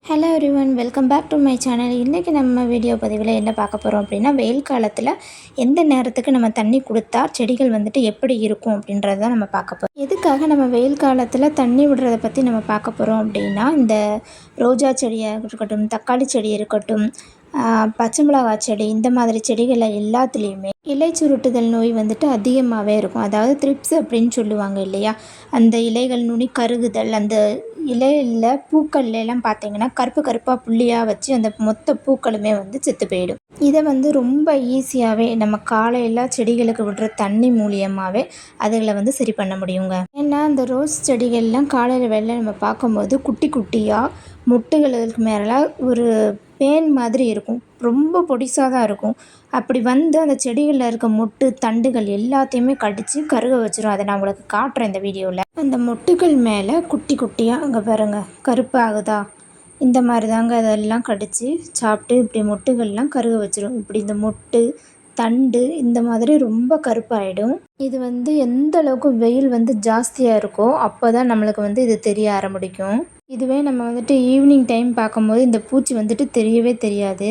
Hello everyone, welcome back to my channel. இன்றைக்கி நம்ம video பதிவில் என்ன பார்க்க போகிறோம் அப்படின்னா, வெயில் காலத்தில் எந்த நேரத்துக்கு நம்ம தண்ணி கொடுத்தா செடிகள் வந்துட்டு எப்படி இருக்கும் அப்படின்றத தான் நம்ம பார்க்க போகிறோம். எதுக்காக நம்ம வெயில் காலத்தில் தண்ணி விடுறதை பற்றி நம்ம பார்க்க போகிறோம் அப்படின்னா, இந்த ரோஜா செடியாக இருக்கட்டும், தக்காளி செடி இருக்கட்டும், பச்சை மிளகாய் செடி, இந்த மாதிரி செடிகளை எல்லாத்துலேயுமே இலை சுருட்டுதல் நோய் வந்துட்டு அதிகமாகவே இருக்கும். அதாவது த்ரிப்ஸ் அப்படின்னு சொல்லுவாங்க இல்லையா, அந்த இலைகள் நுனி கருகுதல், அந்த இலையில் பூக்கள்ல எல்லாம் பார்த்தீங்கன்னா கருப்பு கருப்பாக புள்ளியாக வச்சு அந்த மொத்த பூக்களுமே வந்து செத்து போயிடும். இதை வந்து ரொம்ப ஈஸியாகவே நம்ம காலையில் செடிகளுக்கு விடுற தண்ணி மூலியமாகவே அதுகளை வந்து சரி பண்ண முடியுங்க. ஏன்னா அந்த ரோஸ் செடிகள்லாம் காலையில் வெள்ளை நம்ம பார்க்கும்போது குட்டி குட்டியாக மொட்டுகளுக்கு மேலே ஒரு பேன் மாதிரி இருக்கும், ரொம்ப பொடிசாக தான் இருக்கும். அப்படி வந்து அந்த செடிகளில் இருக்க மொட்டு தண்டுகள் எல்லாத்தையுமே கடித்து கருக வச்சிரும். அதை நான் உங்களுக்கு காட்டுறேன் இந்த வீடியோவில். அந்த மொட்டுகள் மேலே குட்டி குட்டியாக அங்கே பாருங்க கருப்பு ஆகுதா, இந்த மாதிரி தாங்க அதெல்லாம் கடித்து சாப்பிட்டு இப்படி மொட்டுகள்லாம் கருக வச்சிரும். இப்படி இந்த மொட்டு தண்டு இந்த மாதிரி ரொம்ப கருப்பாயிடும். இது வந்து எந்த அளவுக்கு வெயில் வந்து ஜாஸ்தியாக இருக்கோ அப்போ தான் நம்மளுக்கு வந்து இது தெரிய ஆரம்பிக்கும். இதுவே நம்ம வந்துட்டு ஈவினிங் டைம் பார்க்கும்போது இந்த பூச்சி வந்துட்டு தெரியவே தெரியாது.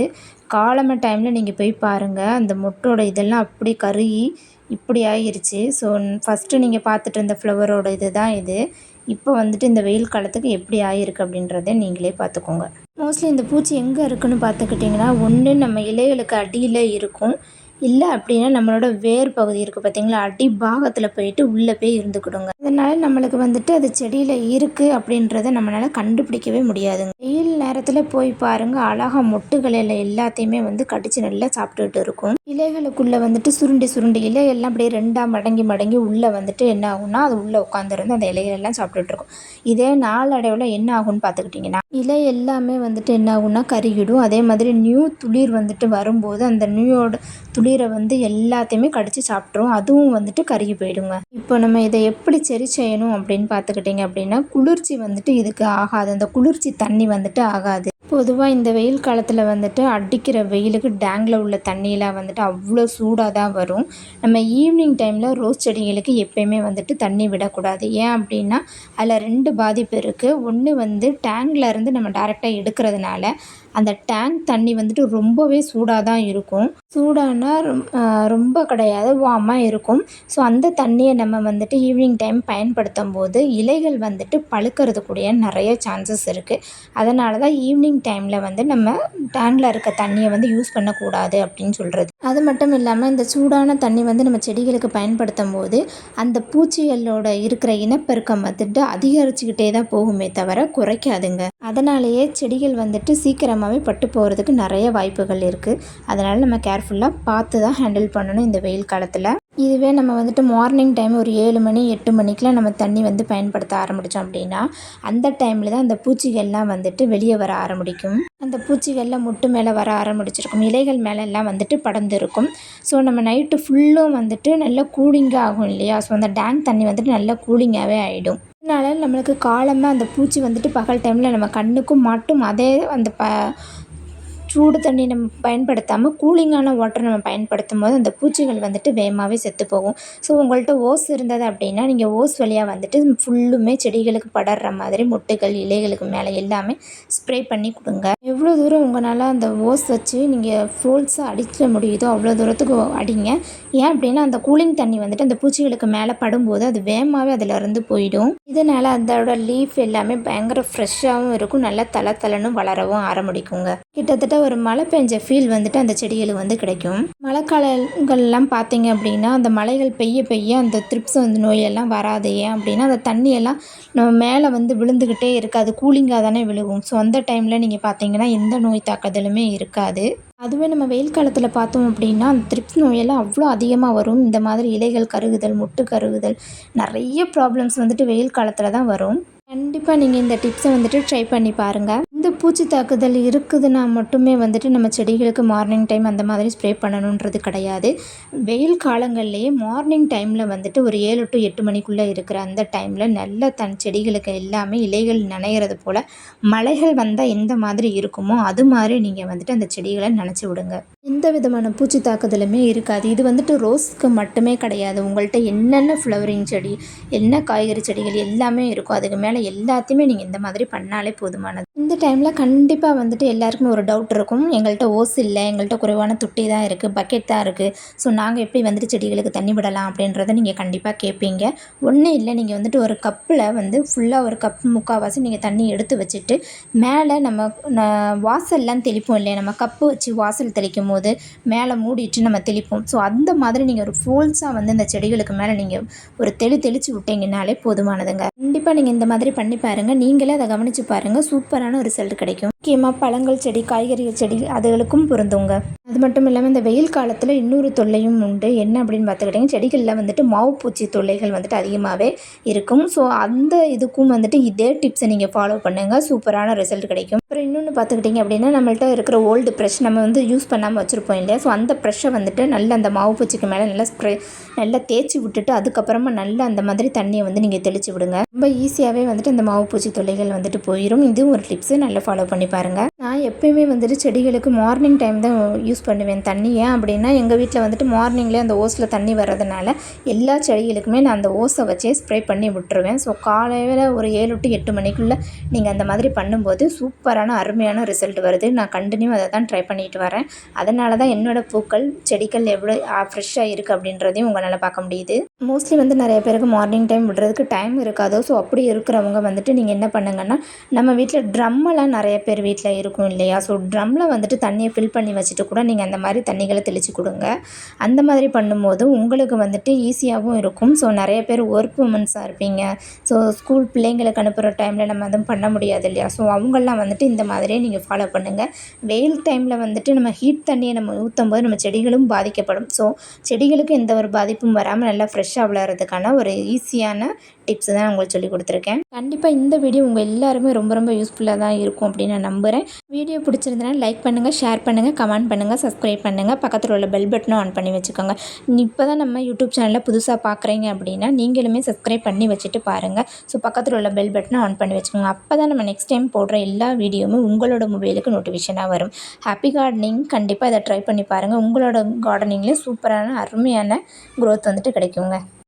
காலமை டைமில் நீங்கள் போய் பாருங்கள், அந்த மொட்டோட இதெல்லாம் அப்படி கருகி இப்படி ஆகிருச்சு. ஸோ ஃபஸ்ட்டு நீங்கள் பார்த்துட்டு இருந்த ஃப்ளவரோட இது தான் இது. இப்போ வந்துட்டு இந்த வெயில் காலத்துக்கு எப்படி ஆகிருக்கு அப்படின்றத நீங்களே பார்த்துக்கோங்க. மோஸ்ட்லி இந்த பூச்சி எங்கே இருக்குன்னு பார்த்துக்கிட்டிங்கன்னா, ஒன்று நம்ம இலைகளுக்கு அடியில் இருக்கும், இல்லை அப்படின்னா நம்மளோட வேர் பகுதி இருக்குது பார்த்தீங்களா, அடி பாகத்தில் போயிட்டு உள்ளே போய் இருந்துக்கிடுங்க. அதனால் நம்மளுக்கு வந்துட்டு அது செடியில் இருக்குது அப்படின்றத நம்மளால் கண்டுபிடிக்கவே முடியாதுங்க. வெயில் நேரத்தில் போய் பாருங்கள், அழகாக மொட்டுகளில் எல்லாத்தையுமே வந்து கடித்து நல்லா சாப்பிட்டுட்டு இருக்கும். இலைகளுக்குள்ளே வந்துட்டு சுருண்டி சுருண்டி இலையெல்லாம் அப்படியே ரெண்டாக மடங்கி மடங்கி உள்ளே வந்துட்டு என்ன ஆகும்னா அது உள்ளே உட்காந்துருந்து அந்த இலைகளெல்லாம் சாப்பிட்டுட்டு இருக்கும். இதே நாளடைவில் என்ன ஆகும்னு பார்த்துக்கிட்டிங்கன்னா, இலை எல்லாமே வந்துட்டு என்ன ஆகும்னா கருகிடும். அதே மாதிரி நியூ துளிர் வந்துட்டு வரும்போது அந்த நியூயோட துளிரை வந்து எல்லாத்தையுமே கடித்து சாப்பிட்ரும், அதுவும் வந்துட்டு கருகி போயிடுங்க. இப்போ நம்ம இதை எப்படி சரி செய்யணும் அப்படின்னு பார்த்துக்கிட்டிங்க அப்படின்னா, குளிர்ச்சி வந்துட்டு இதுக்கு ஆகாது, அந்த குளிர்ச்சி தண்ணி வந்துட்டு ஆகாது. பொதுவாக இந்த வெயில் காலத்தில் வந்துட்டு அடிக்கிற வெயிலுக்கு டேங்கில் உள்ள தண்ணியெலாம் வந்துட்டு அவ்வளோ சூடாக தான் வரும். நம்ம ஈவினிங் டைமில் ரோஸ் செடிகளுக்கு எப்போயுமே வந்துட்டு தண்ணி விடக்கூடாது. ஏன் அப்படின்னா அதில் 2 பாதிப்பு இருக்குது. ஒன்று வந்து டேங்கில் இருந்து நம்ம டைரெக்டாக எடுக்கிறதுனால அந்த டேங்க் தண்ணி வந்துட்டு ரொம்பவே சூடாக தான் இருக்கும். சூடானா ரொம்ப கிடையாது, வார்மாக இருக்கும். ஸோ அந்த தண்ணியை நம்ம வந்துட்டு ஈவினிங் டைம் பயன்படுத்தும் போது இலைகள் வந்துட்டு பழுக்கிறதுக்கூடிய நிறைய சான்சஸ் இருக்குது. அதனால தான் ஈவினிங் டைமில் வந்து நம்ம டேங்கில் இருக்க தண்ணியை வந்து யூஸ் பண்ணக்கூடாது அப்படின்னு சொல்கிறது. அது மட்டும் இல்லாமல் இந்த சூடான தண்ணி வந்து நம்ம செடிகளுக்கு பயன்படுத்தும் போது அந்த பூச்சிகளோட இருக்கிற இனப்பெருக்கம் வந்துட்டு அதிகரிச்சுக்கிட்டே தான் போகுமே தவிர குறைக்காதுங்க. அதனாலேயே செடிகள் வந்துட்டு சீக்கிரமாகவே பட்டு போகிறதுக்கு நிறைய வாய்ப்புகள் இருக்குது. அதனால் நம்ம கேர்ஃபுல்லாக பார்த்து தான் ஹேண்டில் பண்ணணும் இந்த வெயில் காலத்தில். இதுவே நம்ம வந்துட்டு மார்னிங் டைம் ஒரு 7 மணி 8 மணிக்கெலாம் நம்ம தண்ணி வந்து பயன்படுத்த ஆரம்பித்தோம் அப்படின்னா அந்த டைமில் தான் அந்த பூச்சிகள்லாம் வந்துட்டு வெளியே வர ஆரம்பிக்கும். அந்த பூச்சிகள்லாம் முட்டு மேலே வர ஆரம்பிச்சிருக்கும், இலைகள் மேலெல்லாம் வந்துட்டு படர்ந்துருக்கும். ஸோ நம்ம நைட்டு ஃபுல்லும் வந்துட்டு நல்லா கூலிங்காக ஆகும் இல்லையா, ஸோ அந்த டேங்க் தண்ணி வந்துட்டு நல்லா கூலிங்காகவே ஆகிடும். அதனால் நம்மளுக்கு காலமாக அந்த பூச்சி வந்துட்டு பகல் டைமில் நம்ம கண்ணுக்கும் மாட்டும். அதே அந்த சூடு தண்ணி நம்ம பயன்படுத்தாமல் கூலிங்கான வாட்டர் நம்ம பயன்படுத்தும் போது அந்த பூச்சிகள் வந்துட்டு வேகமாகவே செத்து போகும். ஸோ உங்கள்கிட்ட ஓஸ் இருந்தது அப்படின்னா நீங்கள் ஓஸ் வழியாக வந்துட்டு ஃபுல்லுமே செடிகளுக்கு படர்ற மாதிரி மொட்டுகள் இலைகளுக்கு மேலே எல்லாமே ஸ்ப்ரே பண்ணி கொடுங்க. எவ்வளோ தூரம் உங்களால் அந்த ஓஸ் வச்சு நீங்கள் ஃபோல்ஸாக அடிக்க முடியுதோ அவ்வளோ தூரத்துக்கு அடிங்க. ஏன் அப்படின்னா அந்த கூலிங் தண்ணி வந்துட்டு அந்த பூச்சிகளுக்கு மேலே படும்போது அது வேகமாகவே அதில் இருந்து போயிடும். இதனால் அதோட லீஃப் எல்லாமே பயங்கர ஃப்ரெஷ்ஷாகவும் இருக்கும், நல்லா தளன்னு வளரவும் ஆரம்பிக்குங்க. கிட்டத்தட்ட ஒரு மழை பெஞ்ச ஃபீல் வந்துட்டு அந்த செடிகளுக்கு வந்து கிடைக்கும். மழைக்காலங்கள்லாம் பார்த்தீங்க அப்படின்னா அந்த மழைகள் பெய்ய பெய்ய அந்த த்ரிப்ஸ் வந்து நோயெல்லாம் வராது. ஏன் அப்படின்னா அந்த தண்ணியெல்லாம் நம்ம மேலே வந்து விழுந்துக்கிட்டே இருக்காது, கூலிங்காக தானே விழுகும். ஸோ அந்த டைமில் நீங்கள் பார்த்தீங்கன்னா எந்த நோய் தாக்குதலுமே இருக்காது. அதுவே நம்ம வெயில் காலத்தில் பார்த்தோம் அப்படின்னா அந்த த்ரிப்ஸ் நோயெல்லாம் அவ்வளோ அதிகமாக வரும். இந்த மாதிரி இலைகள் கருகுதல், மொட்டு கருகுதல், நிறைய ப்ராப்ளம்ஸ் வந்துட்டு வெயில் காலத்தில் தான் வரும். கண்டிப்பாக நீங்கள் இந்த டிப்ஸை வந்துட்டு ட்ரை பண்ணி பாருங்கள். இந்த பூச்சி தாக்குதல் இருக்குதுன்னா மட்டுமே வந்துட்டு நம்ம செடிகளுக்கு மார்னிங் டைம் அந்த மாதிரி ஸ்ப்ரே பண்ணணுன்றது கிடையாது. வெயில் காலங்கள்லேயே மார்னிங் டைமில் வந்துட்டு ஒரு 7 to 8 மணிக்குள்ளே இருக்கிற அந்த டைமில் நல்ல செடிகளுக்கு எல்லாமே இலைகள் நனைகிறது போல் மழைகள் வந்தால் எந்த மாதிரி இருக்குமோ அது மாதிரி நீங்கள் வந்துட்டு அந்த செடிகளை நனைச்சி விடுங்க. எந்த விதமான பூச்சி தாக்குதலுமே இருக்காது. இது வந்துட்டு ரோஸ்க்கு மட்டுமே கிடையாது. உங்கள்ட்ட என்னென்ன ஃப்ளவரிங் செடி, என்ன காய்கறி செடிகள் எல்லாமே இருக்கும். அதுக்கு மேலே எல்லாத்தையுமே நீங்கள் இந்த மாதிரி பண்ணாலே போதுமானது. இந்த டைமில் கண்டிப்பாக வந்துட்டு எல்லாருக்குமே ஒரு டவுட் இருக்கும். எங்கள்கிட்ட ஓஸ் இல்லை, எங்கள்கிட்ட குறைவான தொட்டி தான் இருக்குது, பக்கெட் தான் இருக்குது. ஸோ நாங்கள் எப்படி வந்துட்டு செடிகளுக்கு தண்ணி விடலாம் அப்படின்றத நீங்கள் கண்டிப்பாக கேட்பீங்க. ஒன்றும் இல்லை, நீங்கள் வந்துட்டு ஒரு கப்பில் வந்து ஃபுல்லாக ஒரு கப் முக்கால்வாசி நீங்கள் தண்ணி எடுத்து வச்சுட்டு மேலே நம்ம வாசல்லாம் தெளிப்போம் இல்லையா, நம்ம கப்பு வச்சு வாசல் தெளிக்கும் போது மேலே மூடிட்டு நம்ம தெளிப்போம். ஸோ அந்த மாதிரி நீங்கள் ஒரு ஃபோல்ஸாக வந்து இந்த செடிகளுக்கு மேலே நீங்கள் ஒரு தெளித்து விட்டீங்கன்னாலே போதுமானதுங்க. கண்டிப்பாக நீங்கள் இந்த மாதிரி பண்ணி பாருங்கள். நீங்களே அதை கவனித்து பாருங்கள். சூப்பரான ரிசல்ட் கிடைக்கும். முக்கியமாக பழங்கள் செடி, காய்கறிகள் செடி அதுகளுக்கும் பொருந்துங்க. அது மட்டும் இல்லாமல் இந்த வெயில் காலத்தில் இன்னொரு தொல்லையும் உண்டு. என்ன அப்படின்னு பார்த்துக்கிட்டிங்கன்னா, செடிகளில் வந்துட்டு மாவு பூச்சி தொல்லைகள் வந்துட்டு அதிகமாகவே இருக்கும். ஸோ அந்த இதுக்கும் வந்துட்டு இதே டிப்ஸை நீங்கள் ஃபாலோ பண்ணுங்கள். சூப்பரான ரிசல்ட் கிடைக்கும். அப்புறம் இன்னொன்று பார்த்துக்கிட்டிங்க அப்படின்னா, நம்மள்ட்ட இருக்கிற ஓல்டு ப்ரெஷ் நம்ம வந்து யூஸ் பண்ணாமல் வச்சுருப்போம் இல்லையா, ஸோ அந்த ப்ரெஷ்ஷை வந்துட்டு நல்லா அந்த மாவு பூச்சிக்கு மேலே நல்லா தேய்ச்சி விட்டுட்டு அதுக்கப்புறமா நல்லா அந்த மாதிரி தண்ணியை வந்து நீங்கள் தெளித்து விடுங்க. ரொம்ப ஈஸியாகவே வந்துட்டு இந்த மாவு பூச்சி தொல்லைகள் வந்துட்டு போயிடும். இதுவும் ஒரு டிப்ஸு, நல்லா ஃபாலோ பண்ணி பாருங்கள். நான் எப்போயுமே வந்துட்டு செடிகளுக்கு மார்னிங் டைம் தான் யூஸ் பண்ணுவேன் தண்ணி. ஏன் அப்படின்னா, எங்கள் வீட்டில் வந்துட்டு மார்னிங்லேயே அந்த ஓஸில் தண்ணி வர்றதுனால எல்லா செடிகளுக்குமே நான் அந்த ஓஸை வச்சே ஸ்ப்ரே பண்ணி விட்டுருவேன். ஸோ காலையில் ஒரு 7 to 8 மணிக்குள்ளே நீங்கள் அந்த மாதிரி பண்ணும்போது சூப்பரான அருமையான ரிசல்ட் வருது. நான் கண்டினியூ அதை தான் ட்ரை பண்ணிட்டு வரேன். அதனால தான் என்னோடய பூக்கள் செடிகள் எவ்வளோ ஃப்ரெஷ்ஷாக இருக்குது அப்படின்றதையும் உங்களால் பார்க்க முடியுது. மோஸ்ட்லி வந்து நிறைய பேருக்கு மார்னிங் டைம் விடுறதுக்கு டைம் இருக்காதோ. ஸோ அப்படி இருக்கிறவங்க வந்துட்டு நீங்கள் என்ன பண்ணுங்கன்னா, நம்ம வீட்டில் ட்ரம்மெல்லாம் நிறைய பேர் வீட்டில் இருக்கும் இல்லையா, ஸோ ட்ரம்மில் வந்துட்டு தண்ணியை ஃபில் பண்ணி வச்சுட்டு கூட நீங்கள் அந்த மாதிரி தண்ணிகளை தெளித்து கொடுங்க. அந்த மாதிரி பண்ணும்போது உங்களுக்கு வந்துட்டு ஈஸியாகவும் இருக்கும். ஸோ நிறைய பேர் ஒர்க் உமன்ஸாக இருப்பீங்க. ஸோ ஸ்கூல் பிள்ளைங்களுக்கு அனுப்புகிற டைமில் நம்ம அதுவும் பண்ண முடியாது இல்லையா, ஸோ அவங்கெல்லாம் வந்துட்டு இந்த மாதிரியே நீங்கள் ஃபாலோ பண்ணுங்கள். வெயில் டைமில் வந்துட்டு நம்ம ஹீட் தண்ணியை நம்ம ஊற்றும் போது நம்ம செடிகளும் பாதிக்கப்படும். ஸோ செடிகளுக்கு எந்த ஒரு பாதிப்பும் வராமல் நல்லா ஃப்ரெஷ்ஷாக வளர்கிறதுக்கான ஒரு ஈஸியான டிப்ஸ் தான் உங்களுக்கு சொல்லி கொடுத்துருக்கேன். கண்டிப்பாக இந்த வீடியோ உங்கள் எல்லாருமே ரொம்ப ரொம்ப யூஸ்ஃபுல்லாக தான் இருக்கும் அப்படின்னு நான் நம்புகிறேன். வீடியோ பிடிச்சிருந்தனா லைக் பண்ணுங்கள், ஷேர் பண்ணுங்கள், கமெண்ட் பண்ணுங்கள், சப்ஸ்கிரைப் பண்ணுங்கள், பக்கத்தில் உள்ள பெல் பட்டனும் ஆன் பண்ணி வச்சுக்கோங்க. இப்போ தான் நம்ம யூடியூப் சேனலில் புதுசாக பார்க்குறீங்க அப்படின்னா நீங்களுமே சப்ஸ்கிரைப் பண்ணி வச்சுட்டு பாருங்கள். ஸோ பக்கத்தில் உள்ள பெல் பட்டனை ஆன் பண்ணி வச்சுக்கோங்க. அப்போ தான் நம்ம நெக்ஸ்ட் டைம் போடுற எல்லா வீடியோவுமே உங்களோட மொபைலுக்கு நோட்டிஃபிகேஷனாக வரும். ஹாப்பி கார்டனிங் கண்டிப்பாக இதை ட்ரை பண்ணி பாருங்கள். உங்களோட கார்டனிங்கில் சூப்பரான அருமையான க்ரோத் வந்துட்டு கிடைக்குங்க.